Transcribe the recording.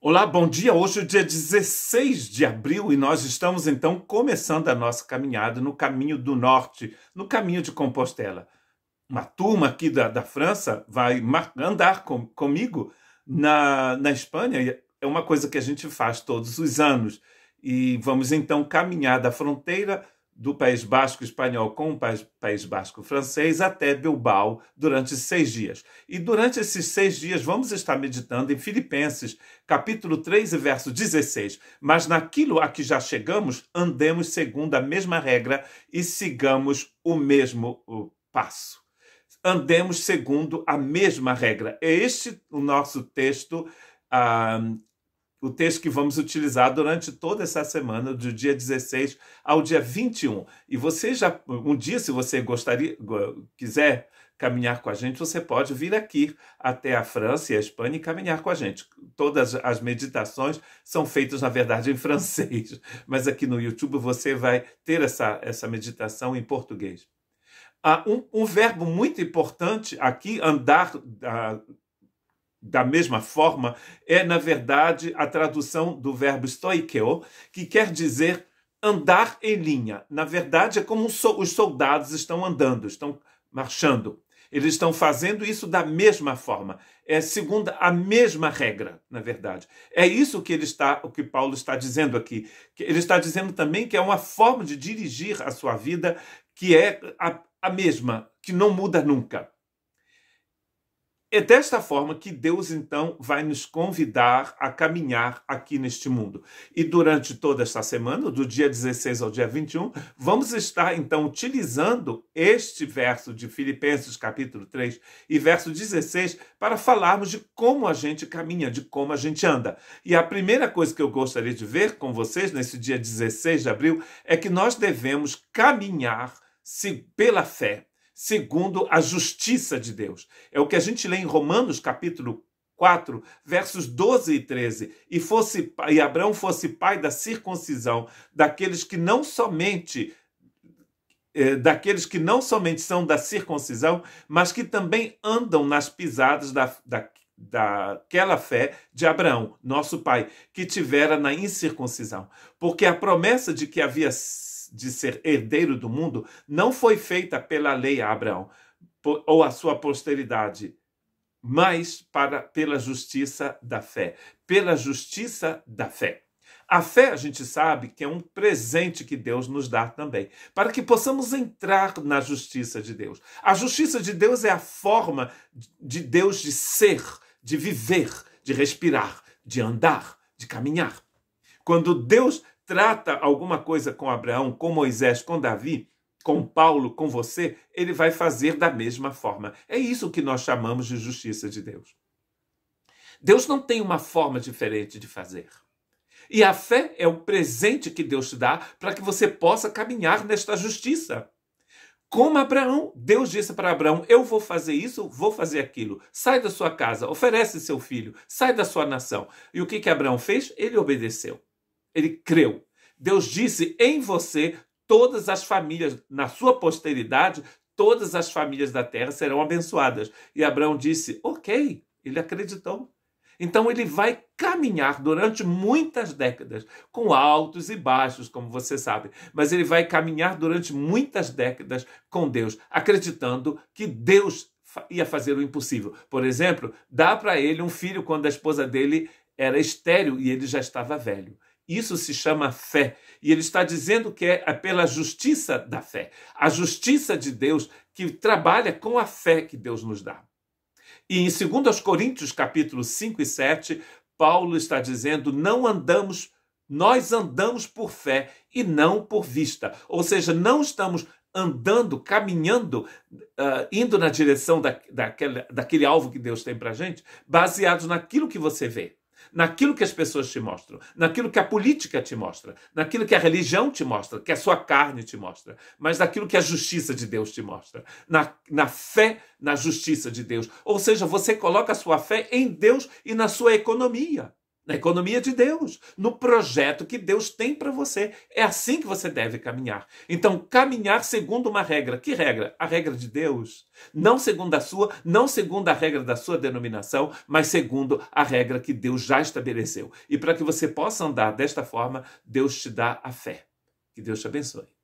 Olá, bom dia. Hoje é o dia 16 de abril e nós estamos então começando a nossa caminhada no caminho do norte, no caminho de Compostela. Uma turma aqui da França vai andar comigo na Espanha. É uma coisa que a gente faz todos os anos. E vamos então caminhar da fronteira do País Basco espanhol com o País Basco francês até Bilbao durante 6 dias. E durante esses 6 dias vamos estar meditando em Filipenses, capítulo 3 e verso 16. Mas naquilo a que já chegamos, andemos segundo a mesma regra e sigamos o mesmo passo. Andemos segundo a mesma regra. É este o nosso texto, o texto que vamos utilizar durante toda essa semana, do dia 16 ao dia 21. E você um dia, se você quiser caminhar com a gente, você pode vir aqui até a França e a Espanha e caminhar com a gente. Todas as meditações são feitas, na verdade, em francês, mas aqui no YouTube você vai ter essa meditação em português. Um verbo muito importante aqui, andar da mesma forma, é, na verdade, a tradução do verbo stoikeo, que quer dizer andar em linha. Na verdade, é como os soldados estão andando, estão marchando. Eles estão fazendo isso da mesma forma. É segundo a mesma regra, na verdade. É isso o que Paulo está dizendo aqui. Ele está dizendo também que é uma forma de dirigir a sua vida que é a mesma, que não muda nunca. É desta forma que Deus, então, vai nos convidar a caminhar aqui neste mundo. E durante toda esta semana, do dia 16 ao dia 21, vamos estar, então, utilizando este verso de Filipenses, capítulo 3 e verso 16, para falarmos de como a gente caminha, de como a gente anda. E a primeira coisa que eu gostaria de ver com vocês, nesse dia 16 de abril, é que nós devemos caminhar pela fé, segundo a justiça de Deus. É o que a gente lê em Romanos, capítulo 4, versos 12 e 13. E Abraão fosse pai da circuncisão, daqueles que não somente são da circuncisão, mas que também andam nas pisadas daquela fé de Abraão, nosso pai, que tivera na incircuncisão. Porque a promessa de que havia de ser herdeiro do mundo não foi feita pela lei a Abraão ou a sua posteridade, mas pela justiça da fé. Pela justiça da fé. A fé, a gente sabe que é um presente que Deus nos dá também, para que possamos entrar na justiça de Deus. A justiça de Deus é a forma de Deus de ser, de viver, de respirar, de andar, de caminhar. Quando Deus trata alguma coisa com Abraão, com Moisés, com Davi, com Paulo, com você, ele vai fazer da mesma forma. É isso que nós chamamos de justiça de Deus. Deus não tem uma forma diferente de fazer. E a fé é o presente que Deus te dá para que você possa caminhar nesta justiça. Como Abraão, Deus disse para Abraão, eu vou fazer isso, vou fazer aquilo. Sai da sua casa, oferece seu filho, sai da sua nação. E o que Abraão fez? Ele obedeceu. Ele creu. Deus disse, em você, todas as famílias, na sua posteridade, todas as famílias da terra serão abençoadas. E Abraão disse, ok, ele acreditou. Então ele vai caminhar durante muitas décadas, com altos e baixos, como você sabe. Mas ele vai caminhar durante muitas décadas com Deus, acreditando que Deus ia fazer o impossível. Por exemplo, dá para ele um filho quando a esposa dele era estéril e ele já estava velho. Isso se chama fé. E ele está dizendo que é pela justiça da fé. A justiça de Deus que trabalha com a fé que Deus nos dá. E em 2 Coríntios, capítulo 5 e 7, Paulo está dizendo, nós andamos por fé e não por vista. Ou seja, não estamos andando, caminhando, indo na direção daquele alvo que Deus tem para a gente, baseados naquilo que você vê. Naquilo que as pessoas te mostram, naquilo que a política te mostra, naquilo que a religião te mostra, que a sua carne te mostra, mas naquilo que a justiça de Deus te mostra, na fé, na justiça de Deus. Ou seja, você coloca a sua fé em Deus e na sua economia. na economia de Deus, no projeto que Deus tem para você. É assim que você deve caminhar. Então, caminhar segundo uma regra. Que regra? A regra de Deus. Não segundo a sua, não segundo a regra da sua denominação, mas segundo a regra que Deus já estabeleceu. E para que você possa andar desta forma, Deus te dá a fé. Que Deus te abençoe.